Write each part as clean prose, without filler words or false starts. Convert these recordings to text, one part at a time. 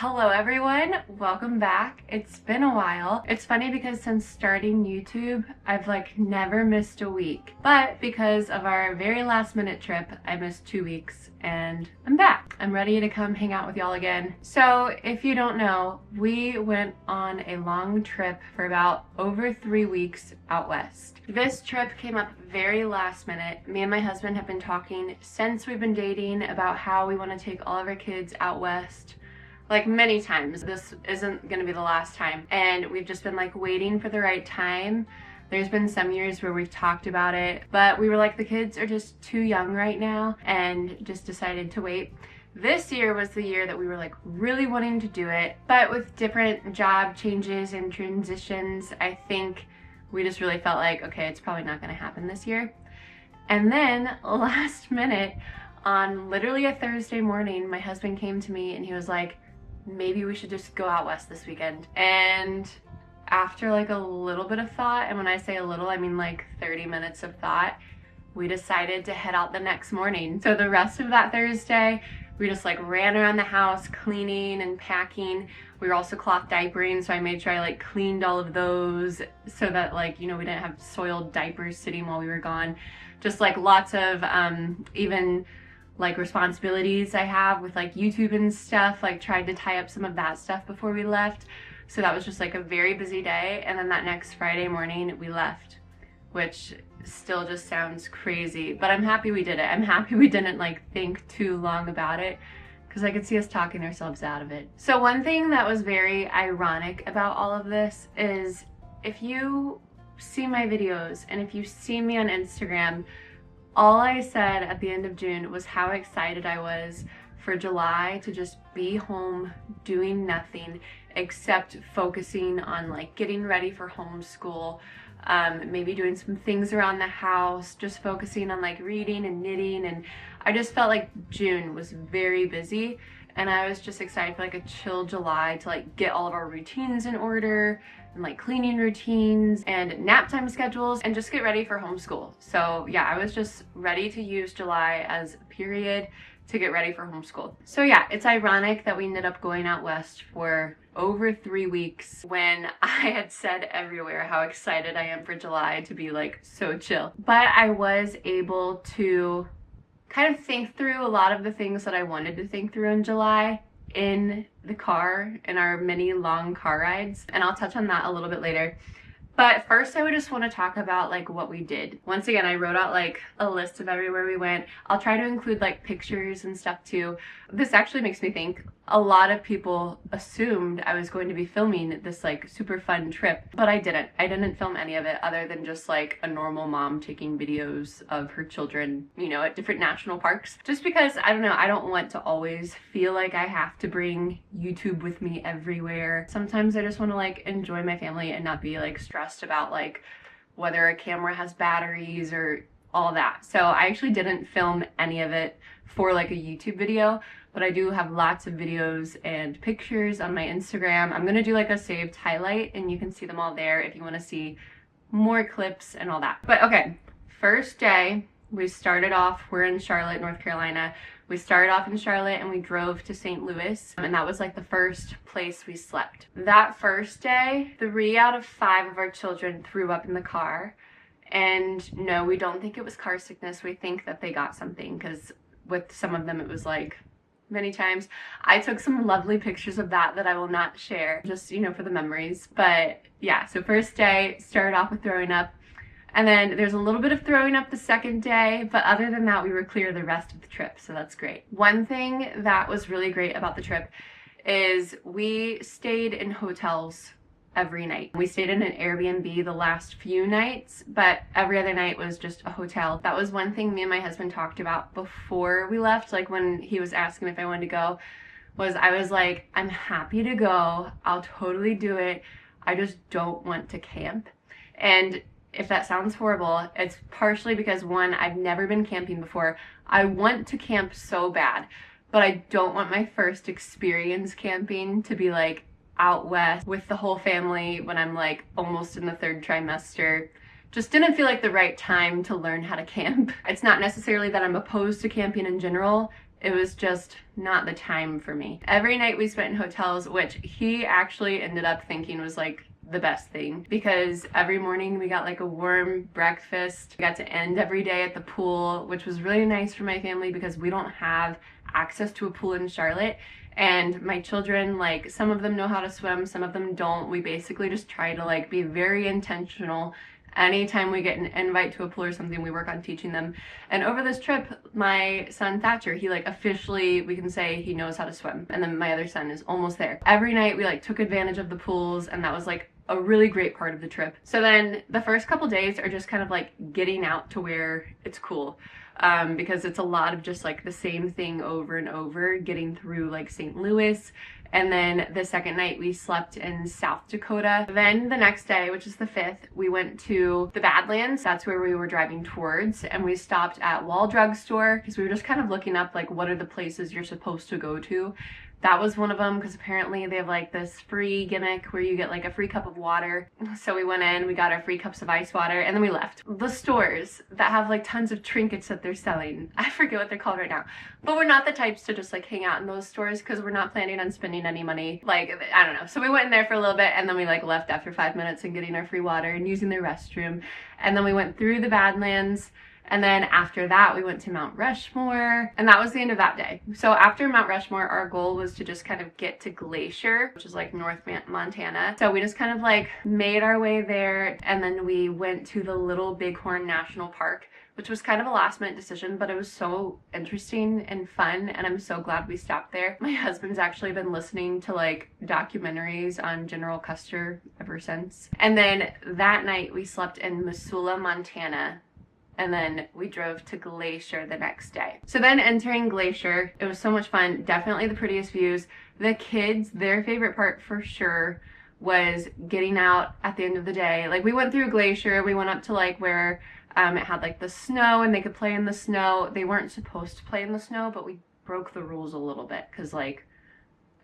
Hello everyone, welcome back. It's been a while. It's funny because since starting YouTube, I've never missed a week. But because of our very last minute trip, I missed 2 weeks and I'm back. I'm ready to come hang out with y'all again. So if you don't know, we went on a long trip for about over 3 weeks out west. This trip came up very last minute. Me and my husband have been talking since we've been dating about how we want to take all of our kids out west. Many times. This isn't gonna be the last time. And we've just been waiting for the right time. There's been some years where we've talked about it, but we were like, the kids are just too young right now and just decided to wait. This year was the year that we were really wanting to do it, but with different job changes and transitions, I think we just really felt okay, it's probably not gonna happen this year. And then last minute, on literally a Thursday morning, my husband came to me and he was like, maybe we should just go out west this weekend. And after a little bit of thought, and when I say a little, I mean 30 minutes of thought, we decided to head out the next morning. So the rest of that Thursday, we just ran around the house cleaning and packing. We were also cloth diapering, so I made sure I cleaned all of those so that we didn't have soiled diapers sitting while we were gone. Just lots of even responsibilities I have with YouTube and stuff, tried to tie up some of that stuff before we left. So that was just a very busy day. And then that next Friday morning we left, which still just sounds crazy, but I'm happy we did it. I'm happy we didn't think too long about it, because I could see us talking ourselves out of it. So one thing that was very ironic about all of this is, if you see my videos and if you see me on Instagram, all I said at the end of June was how excited I was for July to just be home doing nothing except focusing on getting ready for homeschool, maybe doing some things around the house, just focusing on reading and knitting. And I just felt June was very busy, and I was just excited for a chill July to get all of our routines in order, and cleaning routines and nap time schedules, and just get ready for homeschool. So yeah, I was just ready to use July as a period to get ready for homeschool. So yeah, it's ironic that we ended up going out west for over 3 weeks when I had said everywhere how excited I am for July to be so chill. But I was able to kind of think through a lot of the things that I wanted to think through in July in the car, in our many long car rides, and I'll touch on that a little bit later. But first, I would just want to talk about what we did. Once again, I wrote out a list of everywhere we went. I'll try to include pictures and stuff too. This actually makes me think a lot of people assumed I was going to be filming this super fun trip, but I didn't. I didn't film any of it other than just a normal mom taking videos of her children, at different national parks. Just because, I don't know, I don't want to always feel I have to bring YouTube with me everywhere. Sometimes I just want to enjoy my family and not be stressed about whether a camera has batteries or all that. So I actually didn't film any of it for a YouTube video, but I do have lots of videos and pictures on my Instagram. I'm gonna do a saved highlight, and you can see them all there if you want to see more clips and all that. But okay, first day, we started off, we're in Charlotte, North Carolina. We started off in Charlotte and we drove to St. Louis, and that was the first place we slept. That first day, 3 out of 5 of our children threw up in the car. And no, we don't think it was car sickness. We think that they got something, because with some of them it was many times. I took some lovely pictures of that I will not share, just for the memories. But yeah, so first day started off with throwing up, and then there's a little bit of throwing up the second day, but other than that we were clear the rest of the trip, so that's great. One thing that was really great about the trip is we stayed in hotels every night. We stayed in an Airbnb the last few nights, but every other night was just a hotel. That was one thing me and my husband talked about before we left, when he was asking if I wanted to go, was I was I'm happy to go, I'll totally do it, I just don't want to camp. And if that sounds horrible, it's partially because, one, I've never been camping before. I want to camp so bad, but I don't want my first experience camping to be out west with the whole family when I'm almost in the 3rd trimester. Just didn't feel the right time to learn how to camp. It's not necessarily that I'm opposed to camping in general, It was just not the time for me. Every night we spent in hotels, which he actually ended up thinking was like the best thing, because every morning we got like a warm breakfast. We got to end every day at the pool, which was really nice for my family because we don't have access to a pool in Charlotte. And my children, like, some of them know how to swim, some of them don't. We basically just try to like be very intentional. Anytime we get an invite to a pool or something, we work on teaching them. And over this trip, my son Thatcher, he like officially, we can say he knows how to swim. And then my other son is almost there. Every night we like took advantage of the pools, and that was like a really great part of the trip. So then the first couple days are just kind of like getting out to where it's cool. Because it's a lot of just like the same thing over and over, getting through like St. Louis. And then the second night we slept in South Dakota. Then the next day, which is the 5th, we went to the Badlands. That's where we were driving towards. And we stopped at Wall Drug Store because we were just kind of looking up like what are the places you're supposed to go to. That was one of them, because apparently they have like this free gimmick where you get like a free cup of water. So we went in, we got our free cups of ice water, and then we left. The stores that have like tons of trinkets that they're selling, I forget what they're called right now, but we're not the types to just like hang out in those stores because we're not planning on spending any money. Like, I don't know. So we went in there for a little bit, and then we like left after 5 minutes and getting our free water and using their restroom. And then we went through the Badlands. And then after that, we went to Mount Rushmore, and that was the end of that day. So after Mount Rushmore, our goal was to just kind of get to Glacier, which is like North Montana. So we just kind of like made our way there, and then we went to the Little Bighorn National Park, which was kind of a last minute decision, but it was so interesting and fun, and I'm so glad we stopped there. My husband's actually been listening to like documentaries on General Custer ever since. And then that night we slept in Missoula, Montana. And then we drove to Glacier the next day. So then entering Glacier, it was so much fun. Definitely the prettiest views. The kids, their favorite part for sure was getting out at the end of the day. Like, we went through Glacier, we went up to like where it had like the snow and they could play in the snow. They weren't supposed to play in the snow, but we broke the rules a little bit because like,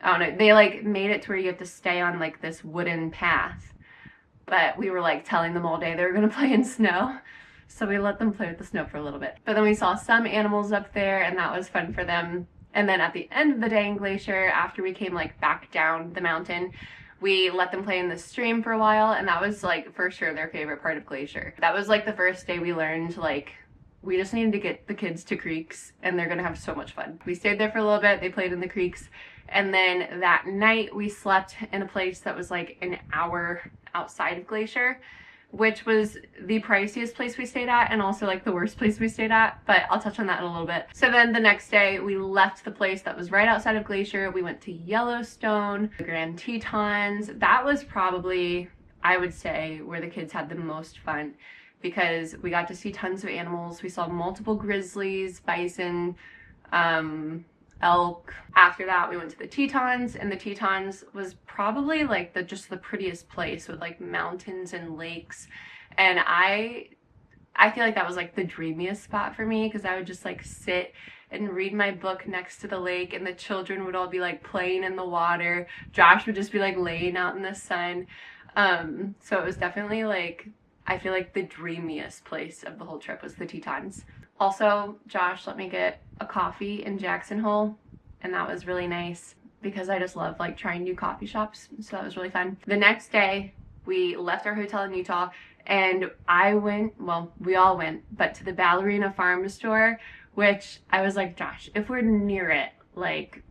I don't know, they like made it to where you have to stay on like this wooden path. But we were like telling them all day they were gonna play in snow. So we let them play with the snow for a little bit. But then we saw some animals up there, and that was fun for them. And then at the end of the day in Glacier, after we came like back down the mountain, we let them play in the stream for a while, and that was like for sure their favorite part of Glacier. That was like the first day we learned like we just needed to get the kids to creeks, and they're gonna have so much fun. We stayed there for a little bit, they played in the creeks, and then that night we slept in a place that was like an hour outside of Glacier, which was the priciest place we stayed at and also like the worst place we stayed at, but I'll touch on that in a little bit. So then the next day we left the place that was right outside of Glacier. We went to Yellowstone, the Grand Tetons. That was probably, I would say, where the kids had the most fun because we got to see tons of animals. We saw multiple grizzlies, bison, elk. After that we went to the Tetons, and the Tetons was probably like just the prettiest place with like mountains and lakes, and I feel like that was like the dreamiest spot for me because I would just like sit and read my book next to the lake, and the children would all be like playing in the water. Josh would just be like laying out in the sun. So it was definitely like, I feel like the dreamiest place of the whole trip was the Tetons. Also, Josh let me get a coffee in Jackson Hole, and that was really nice because I just love like trying new coffee shops, so that was really fun. The next day, we left our hotel in Utah, and I went, well, we all went, but to the Ballerina Farm store, which I was like, Josh, if we're near it, like,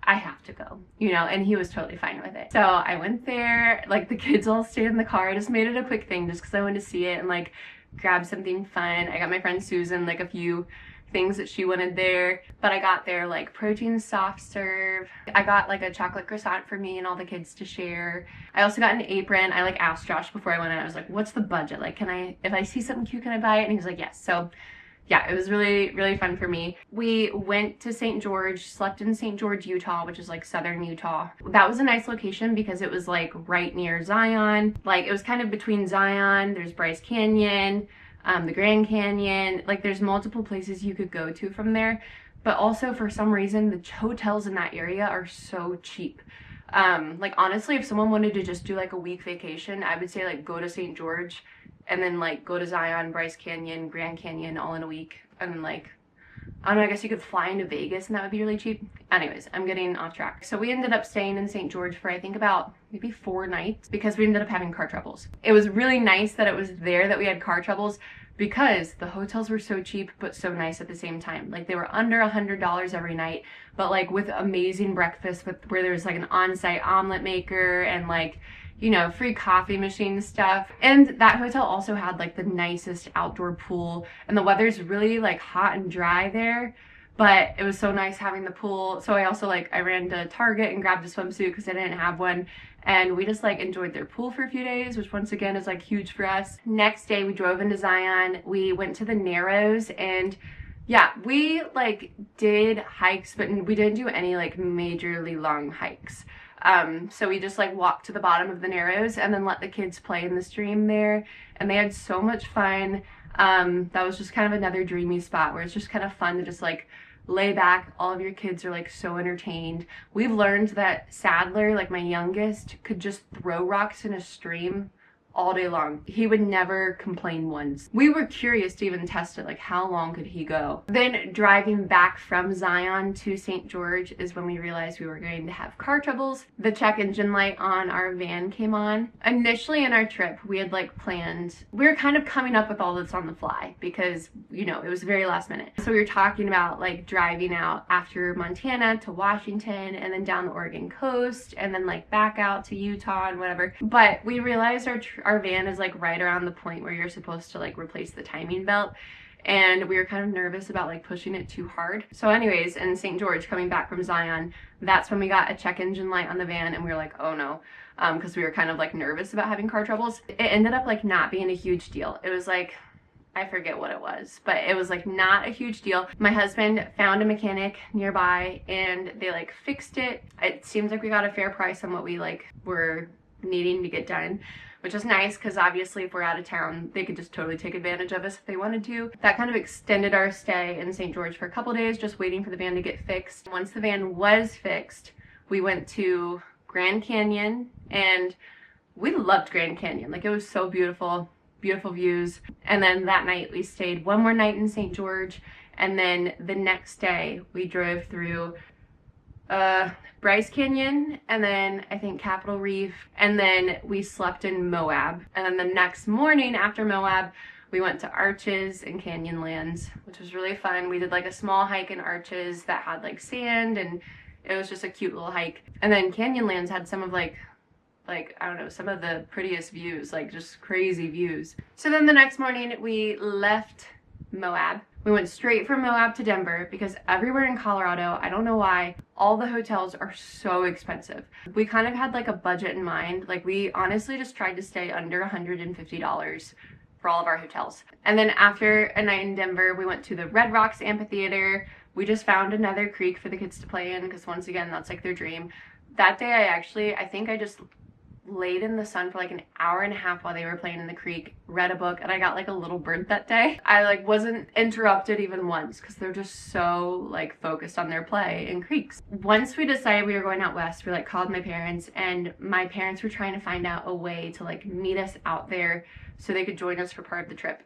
I have to go, you know, and he was totally fine with it. So I went there, like the kids all stayed in the car. I just made it a quick thing just because I wanted to see it and like grab something fun. I got my friend Susan like a few things that she wanted there, but I got their like protein soft serve. I got like a chocolate croissant for me and all the kids to share. I also got an apron. I like asked Josh before I went in, I was like, what's the budget? Like, can I, if I see something cute, can I buy it? And he was like, yes. So yeah, it was really, really fun for me. We went to St. George, slept in St. George, Utah, which is like southern Utah. That was a nice location because it was like right near Zion. Like it was kind of between Zion, there's Bryce Canyon, the Grand Canyon. Like there's multiple places you could go to from there. But also for some reason, the hotels in that area are so cheap. Like honestly, if someone wanted to just do like a week vacation, I would say like go to St. George and then like go to Zion, Bryce Canyon, Grand Canyon all in a week, and then like I don't know, I guess you could fly into Vegas and that would be really cheap. Anyways, I'm getting off track. So we ended up staying in St. George for I think about maybe 4 nights because we ended up having car troubles. It was really nice that it was there that we had car troubles because the hotels were so cheap but so nice at the same time. Like they were under $100 every night, but like with amazing breakfast with where there's like an on-site omelet maker and like, you know, free coffee machine stuff. And that hotel also had like the nicest outdoor pool, and the weather's really like hot and dry there, but it was so nice having the pool. So I also I ran to Target and grabbed a swimsuit because I didn't have one, and we just like enjoyed their pool for a few days, which once again is like huge for us. Next day we drove into Zion. We went to the Narrows, and yeah, we like did hikes, but we didn't do any like majorly long hikes. So we just like walked to the bottom of the Narrows and then let the kids play in the stream there, and they had so much fun. That was just kind of another dreamy spot where it's just kind of fun to just like lay back. All of your kids are like so entertained. We've learned that Sadler, like my youngest, could just throw rocks in a stream all day long. He would never complain once. We were curious to even test it, like how long could he go? Then driving back from Zion to St. George is when we realized we were going to have car troubles. The check engine light on our van came on. Initially in our trip, we had like planned, we were kind of coming up with all this on the fly because, you know, it was very last minute. So we were talking about like driving out after Montana to Washington and then down the Oregon coast and then like back out to Utah and whatever. But we realized our van is like right around the point where you're supposed to like replace the timing belt, and we were kind of nervous about like pushing it too hard. So anyways, in St. George coming back from Zion, that's when we got a check engine light on the van, and we were like, oh no, because we were kind of like nervous about having car troubles. It ended up like not being a huge deal. It was like, I forget what it was, but it was like not a huge deal. My husband found a mechanic nearby and they like fixed it. It seems like we got a fair price on what we like were needing to get done, which is nice because obviously if we're out of town, they could just totally take advantage of us if they wanted to. That kind of extended our stay in St. George for a couple days, just waiting for the van to get fixed. Once the van was fixed, we went to Grand Canyon, and we loved Grand Canyon. Like it was so beautiful, beautiful views. And then that night we stayed one more night in St. George, and then the next day we drove through Bryce Canyon, and then I think Capitol Reef, and then we slept in Moab. And then the next morning after Moab, we went to Arches and Canyonlands, which was really fun. We did like a small hike in Arches that had like sand, and it was just a cute little hike. And then Canyonlands had some of like I don't know, some of the prettiest views, like just crazy views. So then the next morning we left Moab. We went straight from Moab to Denver because everywhere in Colorado, I don't know why, all the hotels are so expensive. We kind of had like a budget in mind. Like we honestly just tried to stay under $150 for all of our hotels. And then after a night in Denver, we went to the Red Rocks Amphitheater. We just found another creek for the kids to play in because once again, that's like their dream. That day I think I just laid in the sun for like an hour and a half while they were playing in the creek, read a book, and I got like a little burnt that day. I like wasn't interrupted even once because they're just so like focused on their play in creeks. Once we decided we were going out west, we like called my parents, and my parents were trying to find out a way to like meet us out there so they could join us for part of the trip.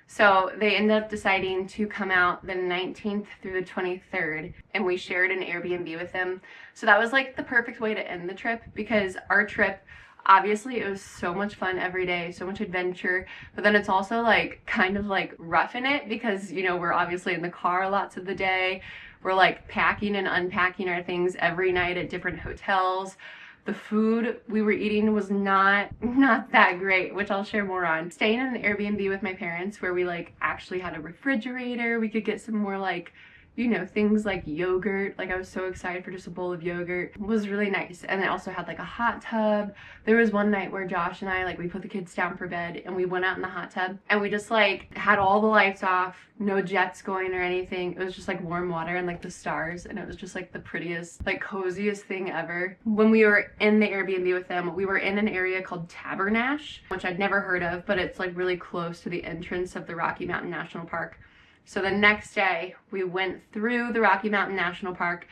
So they ended up deciding to come out the 19th through the 23rd, and we shared an Airbnb with them. So that was like the perfect way to end the trip, because our trip, obviously it was so much fun every day, so much adventure, but then it's also like kind of like rough in it because, you know, we're obviously in the car lots of the day. We're like packing and unpacking our things every night at different hotels. The food we were eating was not that great, which I'll share more on. Staying in an Airbnb with my parents where we like actually had a refrigerator, we could get some more like, you know, things like yogurt. Like I was so excited for just a bowl of yogurt. It was really nice. And it also had like a hot tub. There was one night where Josh and I, like, we put the kids down for bed and we went out in the hot tub and we just like had all the lights off, no jets going or anything. It was just like warm water and like the stars, and it was just like the prettiest, like coziest thing ever. When we were in the Airbnb with them, we were in an area called Tabernash, which I'd never heard of, but it's like really close to the entrance of the Rocky Mountain National Park. So the next day we went through the Rocky Mountain National Park.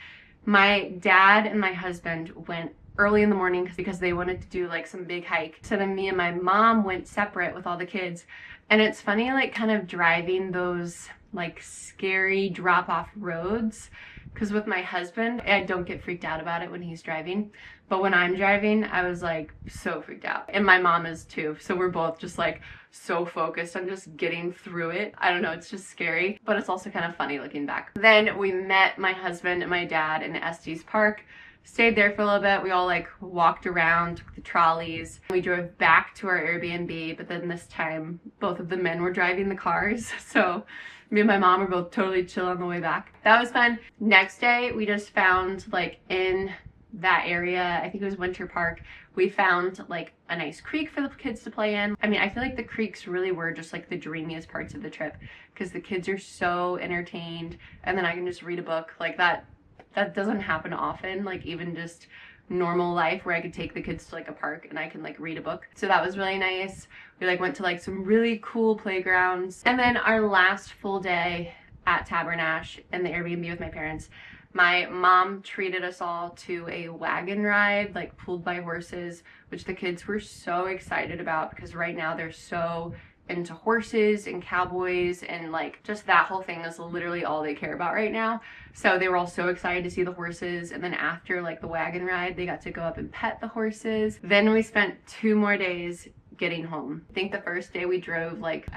My dad and my husband went early in the morning because they wanted to do like some big hike. So then me and my mom went separate with all the kids. And it's funny, like kind of driving those like scary drop off roads. Because with my husband, I don't get freaked out about it when he's driving. But when I'm driving, I was like so freaked out. And my mom is too. So we're both just like so focused on just getting through it. I don't know, it's just scary, but it's also kind of funny looking back. Then we met my husband and my dad in Estes Park. Stayed there for a little bit. We all like walked around, took the trolleys. We drove back to our Airbnb, but then this time both of the men were driving the cars. So me and my mom were both totally chill on the way back. That was fun. Next day, we just found like in that area, I think it was Winter Park, we found like a nice creek for the kids to play in. I mean, I feel like the creeks really were just like the dreamiest parts of the trip because the kids are so entertained, and then I can just read a book like that. That doesn't happen often, like even just normal life where I could take the kids to like a park and I can like read a book. So that was really nice. We like went to like some really cool playgrounds. And then our last full day at Tabernash in the Airbnb with my parents, my mom treated us all to a wagon ride, like pulled by horses, which the kids were so excited about because right now they're so into horses and cowboys, and like just that whole thing is literally all they care about right now. So they were all so excited to see the horses, and then after like the wagon ride they got to go up and pet the horses. Then we spent 2 more days getting home. I think the first day we drove like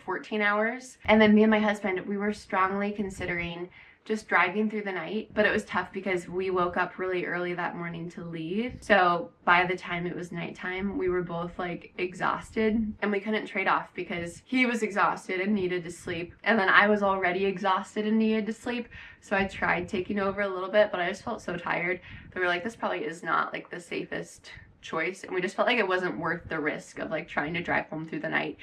14 hours, and then me and my husband, we were strongly considering just driving through the night, but it was tough because we woke up really early that morning to leave. So by the time it was nighttime, we were both like exhausted, and we couldn't trade off because he was exhausted and needed to sleep, and then I was already exhausted and needed to sleep. So I tried taking over a little bit, but I just felt so tired that we were like, this probably is not like the safest choice, and we just felt like it wasn't worth the risk of like trying to drive home through the night,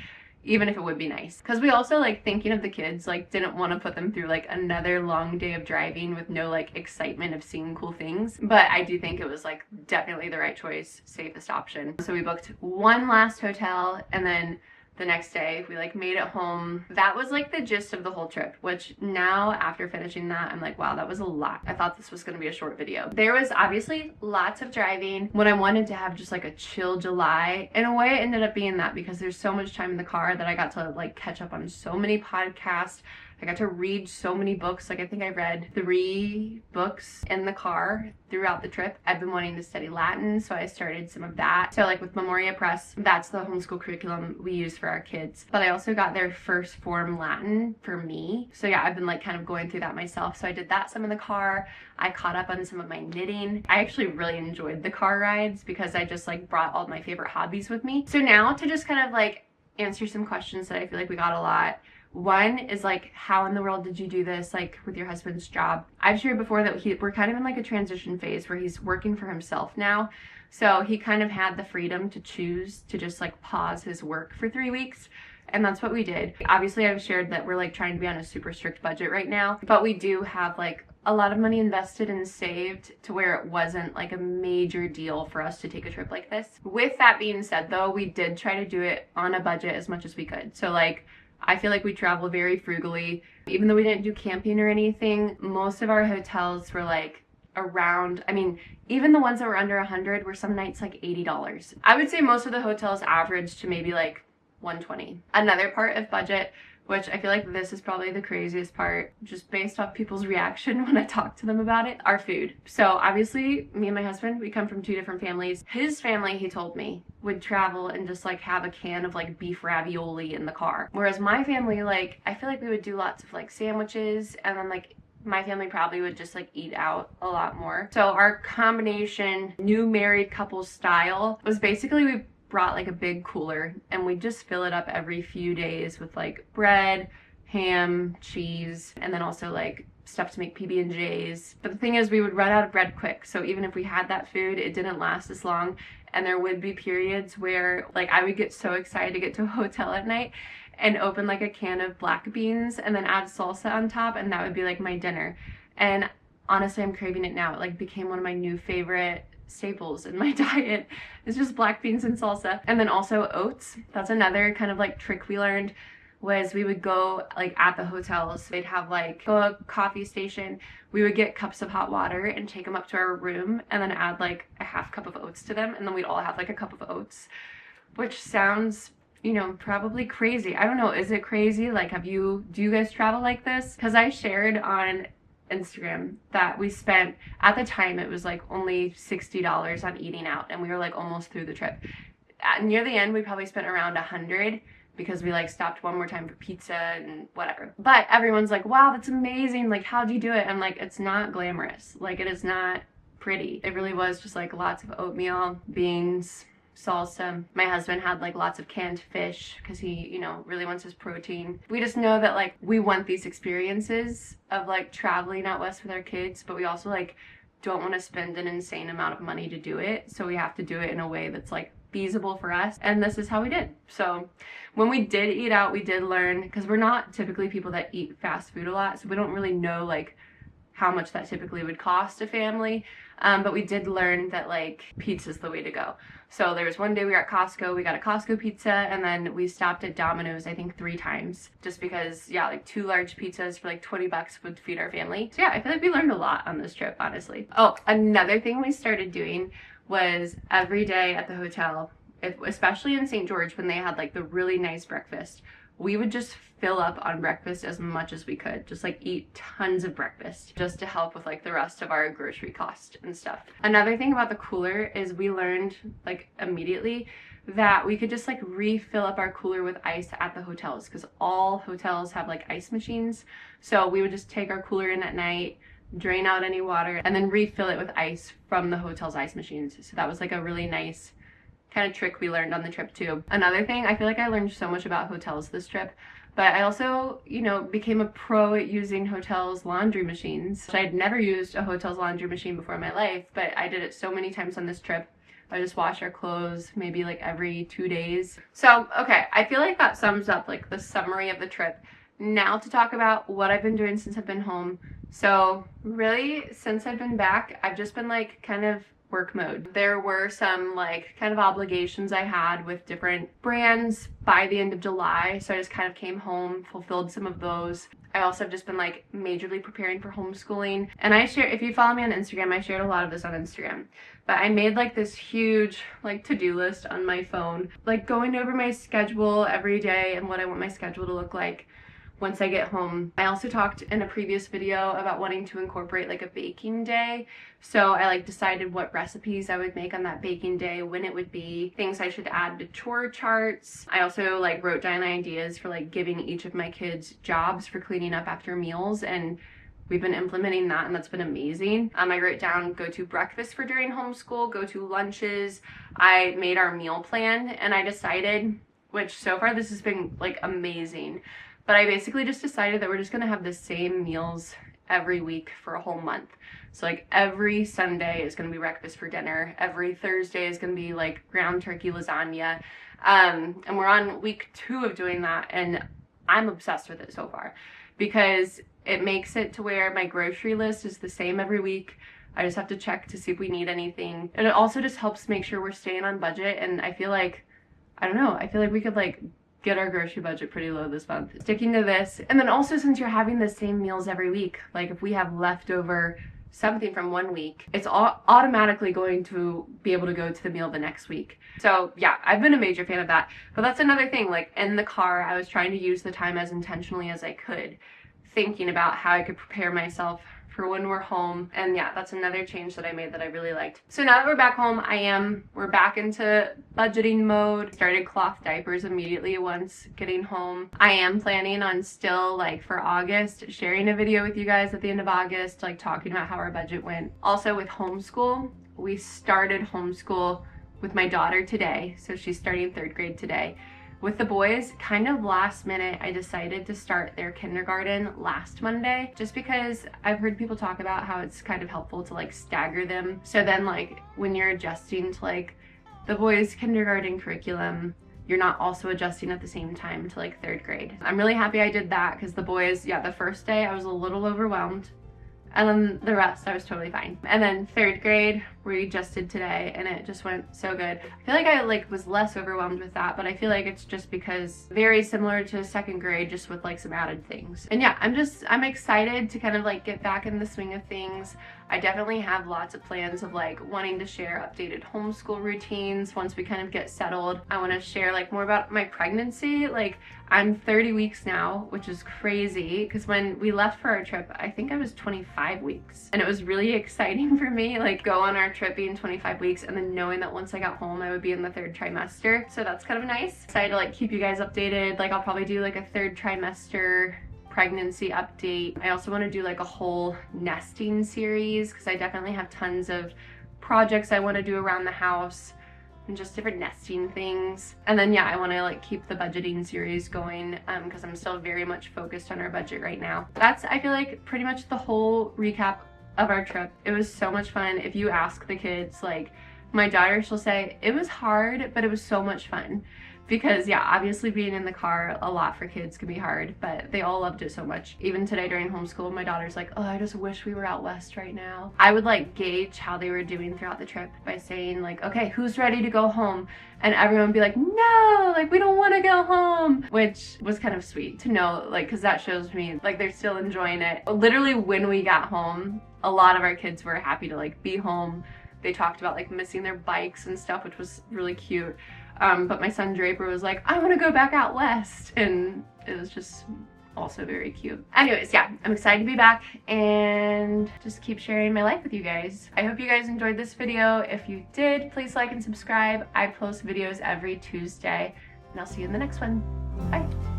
even if it would be nice. Because we also, like, thinking of the kids, like didn't want to put them through like another long day of driving with no like excitement of seeing cool things. But I do think it was like definitely the right choice, safest option. So we booked one last hotel, and then the next day we like made it home. That was like the gist of the whole trip, which now after finishing that I'm like, wow, that was a lot. I thought this was going to be a short video. There was obviously lots of driving. When I wanted to have just like a chill July, in a way it ended up being that, because there's so much time in the car that I got to like catch up on so many podcasts. I got to read so many books. Like I think I read 3 books in the car throughout the trip. I've been wanting to study Latin, so I started some of that. So like with Memoria Press, that's the homeschool curriculum we use for our kids. But I also got their first form Latin for me. So yeah, I've been like kind of going through that myself. So I did that some in the car. I caught up on some of my knitting. I actually really enjoyed the car rides because I just like brought all my favorite hobbies with me. So now to just kind of like answer some questions that I feel like we got a lot. One is like, how in the world did you do this, like with your husband's job? I've shared before that we're kind of in like a transition phase where he's working for himself now. So he kind of had the freedom to choose to just like pause his work for 3 weeks. And that's what we did. Obviously I've shared that we're like trying to be on a super strict budget right now, but we do have like a lot of money invested and saved to where it wasn't like a major deal for us to take a trip like this. With that being said though, we did try to do it on a budget as much as we could. So like, I feel like we travel very frugally. Even though we didn't do camping or anything, most of our hotels were like around, I mean, even the ones that were under 100 were some nights like $80. I would say most of the hotels averaged to maybe like 120. Another part of budget, which I feel like this is probably the craziest part, just based off people's reaction when I talk to them about it, our food. So obviously, me and my husband, we come from 2 different families. His family, he told me, would travel and just like have a can of like beef ravioli in the car. Whereas my family, like, I feel like we would do lots of like sandwiches, and then like my family probably would just like eat out a lot more. So our combination new married couple style was basically we brought like a big cooler and we just fill it up every few days with like bread, ham, cheese, and then also like stuff to make PB&Js. But the thing is, we would run out of bread quick. So even if we had that food, it didn't last as long. And there would be periods where like I would get so excited to get to a hotel at night and open like a can of black beans and then add salsa on top, and that would be like my dinner. And honestly, I'm craving it now. It like became one of my new favorite staples in my diet. It's just black beans and salsa. And then also oats. That's another kind of like trick we learned, was we would go like at the hotels, they'd have like a coffee station. We would get cups of hot water and take them up to our room and then add like a half cup of oats to them, and then we'd all have like a cup of oats, which sounds you know, probably crazy. I don't know, is it crazy? Like, do you guys travel like this? Because I shared on Instagram that we spent, at the time it was like only $60 on eating out, and we were like almost through the trip. Near the end we probably spent around 100 because we like stopped one more time for pizza and whatever. But everyone's like, wow, that's amazing, like how'd you do it? I'm like, it's not glamorous, like it is not pretty. It really was just like lots of oatmeal, beans, salsa. My husband had like lots of canned fish because he, you know, really wants his protein. We just know that like we want these experiences of like traveling out west with our kids, but we also like don't want to spend an insane amount of money to do it. So we have to do it in a way that's like feasible for us, and this is how we did. So when we did eat out, we did learn, because we're not typically people that eat fast food a lot, so we don't really know like how much that typically would cost a family, but we did learn that like pizza's the way to go. So there was one day we were at Costco, we got a Costco pizza, and then we stopped at Domino's I think 3 times, just because, yeah, like 2 large pizzas for like 20 bucks would feed our family. So yeah, I feel like we learned a lot on this trip, honestly. Oh, another thing we started doing was every day at the hotel, especially in St. George when they had like the really nice breakfast, we would just fill up on breakfast as much as we could. Just like eat tons of breakfast just to help with like the rest of our grocery cost and stuff. Another thing about the cooler is we learned like immediately that we could just like refill up our cooler with ice at the hotels, because all hotels have like ice machines. So we would just take our cooler in at night, drain out any water, and then refill it with ice from the hotel's ice machines. So that was like a really nice kind of trick we learned on the trip too. Another thing, I feel like I learned so much about hotels this trip, but I also, you know, became a pro at using hotels' laundry machines. I had never used a hotel's laundry machine before in my life, but I did it so many times on this trip. I just wash our clothes maybe like every 2 days. So, okay, I feel like that sums up like the summary of the trip. Now to talk about what I've been doing since I've been home. So really, since I've been back, I've just been like kind of work mode. There were some like kind of obligations I had with different brands by the end of July, so I just kind of came home, fulfilled some of those. I also have just been like majorly preparing for homeschooling, and I share, if you follow me on Instagram, I shared a lot of this on Instagram, but I made like this huge like to-do list on my phone, like going over my schedule every day and what I want my schedule to look like once I get home. I also talked in a previous video about wanting to incorporate like a baking day. So I like decided what recipes I would make on that baking day, when it would be, things I should add to chore charts. I also like wrote down ideas for like giving each of my kids jobs for cleaning up after meals, and we've been implementing that, and that's been amazing. I wrote down go-to breakfast for during homeschool, go-to lunches. I made our meal plan, and I decided, which so far this has been like amazing, but I basically just decided that we're just gonna have the same meals every week for a whole month. So like every Sunday is gonna be breakfast for dinner. Every Thursday is gonna be like ground turkey lasagna. And we're on week 2 of doing that, and I'm obsessed with it so far because it makes it to where my grocery list is the same every week. I just have to check to see if we need anything. And it also just helps make sure we're staying on budget, and I feel like, I don't know, I feel like we could like get our grocery budget pretty low this month sticking to this. And then also, since you're having the same meals every week, like if we have leftover something from one week, it's automatically going to be able to go to the meal the next week. So yeah, I've been a major fan of that. But that's another thing, like in the car, I was trying to use the time as intentionally as I could, thinking about how I could prepare myself for when we're home. And yeah, that's another change that I made that I really liked. So now that we're back home, we're back into budgeting mode. Started cloth diapers immediately once getting home. I am planning on still, like for August, sharing a video with you guys at the end of August, like talking about how our budget went. Also with homeschool, we started homeschool with my daughter today. So she's starting 3rd grade today. With the boys, kind of last minute, I decided to start their kindergarten last Monday, just because I've heard people talk about how it's kind of helpful to like stagger them. So then like when you're adjusting to like the boys' kindergarten curriculum, you're not also adjusting at the same time to like 3rd grade. I'm really happy I did that, because the boys, yeah, the first day I was a little overwhelmed, and then the rest I was totally fine. And then 3rd grade, we just did today, and it just went so good. I feel like I was less overwhelmed with that, but I feel like it's just because very similar to second grade, just with like some added things. And yeah, I'm excited to kind of like get back in the swing of things. I definitely have lots of plans of like wanting to share updated homeschool routines once we kind of get settled. I want to share like more about my pregnancy. Like, I'm 30 weeks now, which is crazy because when we left for our trip, I think I was 25 weeks. And it was really exciting for me, like go on our trip being 25 weeks and then knowing that once I got home, I would be in the 3rd trimester. So that's kind of nice. Excited to like keep you guys updated. Like I'll probably do like a 3rd trimester pregnancy update. I also want to do like a whole nesting series because I definitely have tons of projects I want to do around the house and just different nesting things. And then yeah, I want to like keep the budgeting series going because I'm still very much focused on our budget right now. That's, I feel like, pretty much the whole recap of our trip. It was so much fun. If you ask the kids, like my daughter, she'll say it was hard, but it was so much fun. Because yeah, obviously being in the car a lot for kids can be hard, but they all loved it so much. Even today during homeschool, my daughter's like, oh, I just wish we were out west right now. I would like gauge how they were doing throughout the trip by saying like, okay, who's ready to go home? And everyone would be like, no, like we don't want to go home, which was kind of sweet to know, like, because that shows me like they're still enjoying it. Literally when we got home, a lot of our kids were happy to like be home. They talked about like missing their bikes and stuff, which was really cute. But my son Draper was like, I want to go back out west. And it was just also very cute. Anyways, yeah, I'm excited to be back and just keep sharing my life with you guys. I hope you guys enjoyed this video. If you did, please like and subscribe. I post videos every Tuesday, and I'll see you in the next one. Bye.